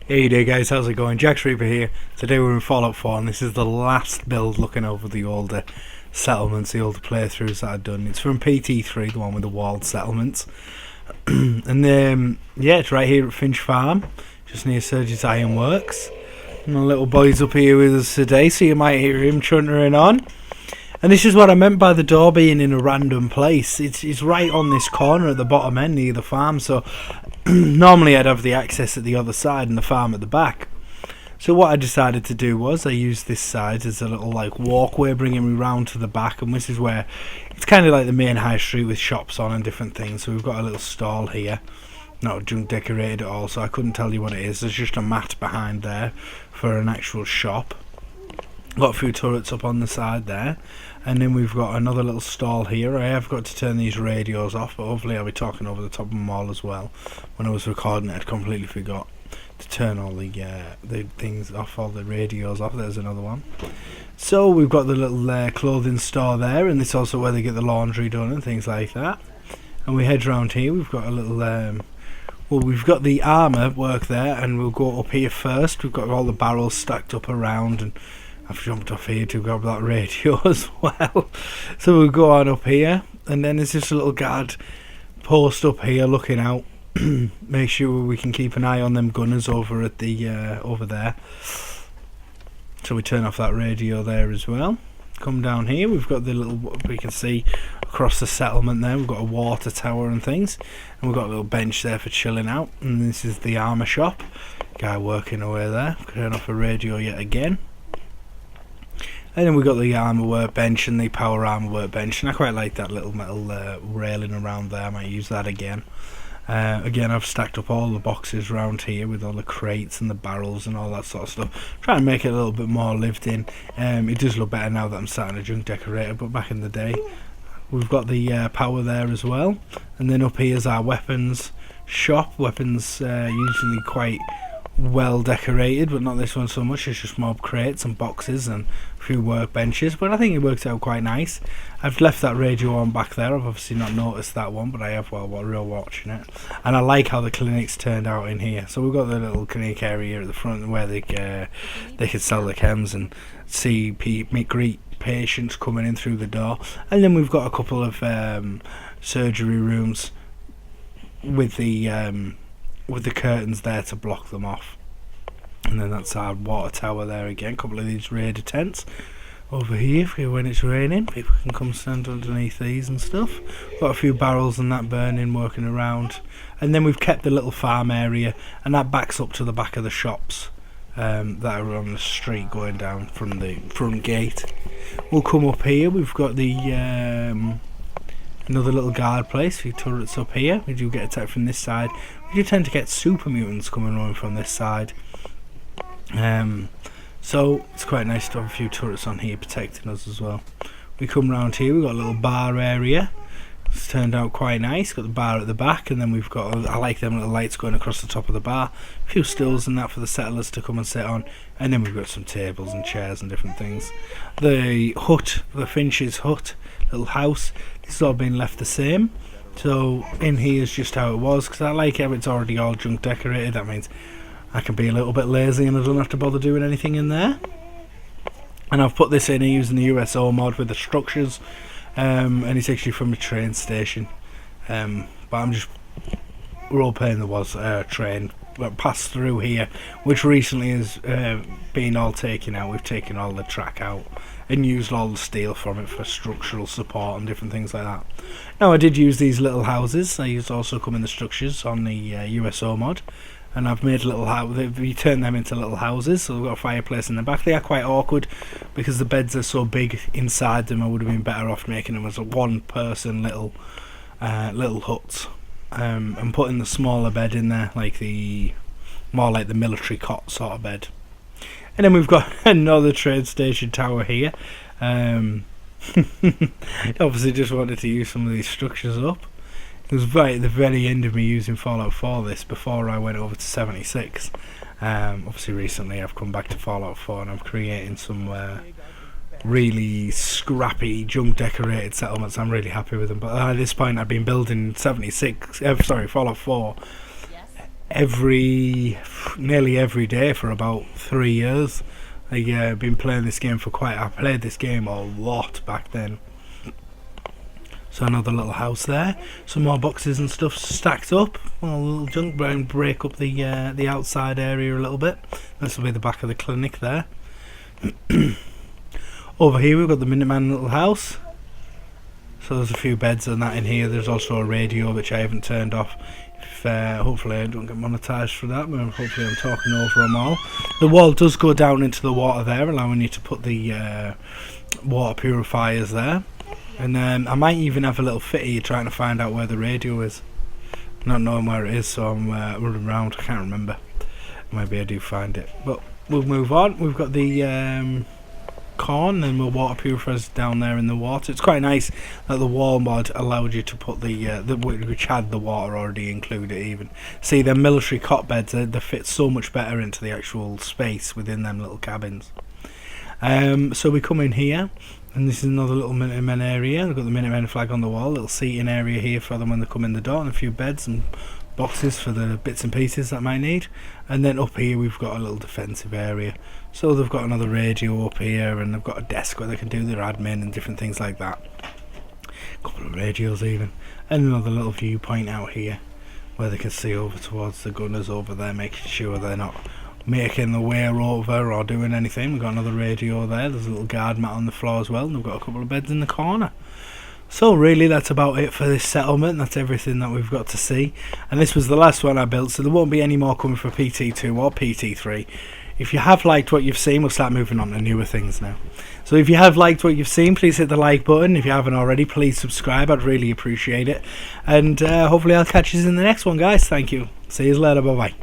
Hey there guys, how's it going? Jack Reaper here. Today we're in Fallout 4 and this is the last build looking over the older settlements, the older playthroughs that I've done. It's from PT3, the one with the walled settlements. And yeah, it's right here at Finch Farm, just near Surge's Ironworks. And my little boy's up here with us today, so you might hear him chuntering on. And this is what I meant by the door being in a random place. It's right on this corner at the bottom end near the farm, so normally I'd have the access at the other side and the farm at the back. So what I decided to do was I used this side as a little like walkway bringing me round to the back, and this is where it's kind of like the main high street with shops on and different things. So we've got a little stall here, not junk decorated at all, so I couldn't tell you what it is. There's just a mat behind there for an actual shop. Got a few turrets up on the side there, and then we've got another little stall here. I have got to turn these radios off, but hopefully I'll be talking over the top of them all as well. When I was recording it, I'd completely forgot to turn all the things off, all the radios off. There's another one. So we've got the little clothing store there, and it's also where they get the laundry done and things like that. And we head round here. We've got a little well, we've got the armour work there, and we'll go up here first. We've got all the barrels stacked up around, and I've jumped off here to grab that radio as well. So we'll go on up here, and then there's just a little guard post up here looking out. Make sure we can keep an eye on them gunners over at the over there. So we turn off that radio there as well. Come down here, we've got the little, we can see across the settlement there, we've got a water tower and things, and we've got a little bench there for chilling out. And this is the armour shop. Guy working away there. Turn off the radio yet again. And then we've got the armour workbench and the power armour workbench, and I quite like that little metal railing around there. I might use that again. Again, I've stacked up all the boxes around here with all the crates and the barrels and all that sort of stuff. Try and make it a little bit more lived in. It does look better now that I'm starting a junk decorator, but back in the day, we've got the power there as well. And then up here's our weapons shop. Weapons usually quite well decorated, but not this one so much. It's just mob crates and boxes and a few workbenches, but I think it works out quite nice. I've left that radio on back there. I've obviously not noticed that one, but I have while we're watching it. And I like how the clinics turned out in here. So we've got the little clinic area at the front where they could sell the chems and greet patients coming in through the door. And then we've got a couple of surgery rooms with the curtains there to block them off. And then that's our water tower there again. A couple of these raider tents over here for when it's raining. People can come stand underneath these and stuff. Got a few barrels and that burning, working around. And then we've kept the little farm area, and that backs up to the back of the shops that are on the street going down from the front gate. We'll come up here. We've got the another little guard place, a few turrets up here. We do get attacked from this side. We do tend to get super mutants coming around from this side. So it's quite nice to have a few turrets on here protecting us as well. We come round here, we've got a little bar area. It's turned out quite nice. Got the bar at the back, and then we've got, I like them little lights going across the top of the bar. A few stools and that for the settlers to come and sit on. And then we've got some tables and chairs and different things. The hut, the Finch's hut, little house, this has all been left the same. So in here is just how it was, because I like how it's already all junk decorated. That means I can be a little bit lazy and I don't have to bother doing anything in there. And I've put this in here using the USO mod with the structures, and it's actually from a train station. But I'm just role-playing there was a train that passed through here, which recently has been all taken out. We've taken all the track out and used all the steel from it for structural support and different things like that. Now, I did use these little houses. I used also come in the structures on the USO mod, and I've made little houses. We turned them into little houses, so we've got a fireplace in the back. They are quite awkward because the beds are so big inside them. I would have been better off making them as a one-person little huts, and putting the smaller bed in there, like more like the military cot sort of bed. And then we've got another train station tower here. Obviously just wanted to use some of these structures up. It was right at the very end of me using Fallout 4 this, before I went over to 76. Obviously recently I've come back to Fallout 4 and I'm creating some really scrappy junk decorated settlements. I'm really happy with them, but at this point I've been building Fallout 4 nearly every day for about 3 years. I've been playing this game I played this game a lot back then. So another little house there, some more boxes and stuff stacked up. Well, a little junk brown, break up the outside area a little bit. This will be the back of the clinic there. Over here we've got the Minuteman little house. So there's a few beds and that in here. There's also a radio which I haven't turned off. Hopefully I don't get monetised for that, but hopefully I'm talking over them all. The wall does go down into the water there, allowing you to put the water purifiers there. And I might even have a little fit here trying to find out where the radio is. Not knowing where it is, so I'm running around. I can't remember. Maybe I do find it. But we'll move on. We've got the corn and the water purifiers down there in the water. It's quite nice that the wall mod allowed you to put which had the water already included even. See, the military cot beds, they fit so much better into the actual space within them little cabins. So we come in here. And this is another little Minutemen area. We've got the Minutemen flag on the wall, little seating area here for them when they come in the door, and a few beds and boxes for the bits and pieces that might need. And then up here we've got a little defensive area. So they've got another radio up here, and they've got a desk where they can do their admin and different things like that. A couple of radios even. And another little viewpoint out here where they can see over towards the gunners over there, making sure they're not making the way over or doing anything. We've got another radio there. There's a little guard mat on the floor as well, and we've got a couple of beds in the corner. So really that's about it for this settlement. That's everything that we've got to see, and this was the last one I built, so there won't be any more coming for PT2 or PT3. If you have liked what you've seen, we'll start moving on to newer things now. So if you have liked what you've seen, please hit the like button. If you haven't already, please subscribe. I'd really appreciate it, and hopefully I'll catch you in the next one, guys. Thank you. See you later. Bye bye.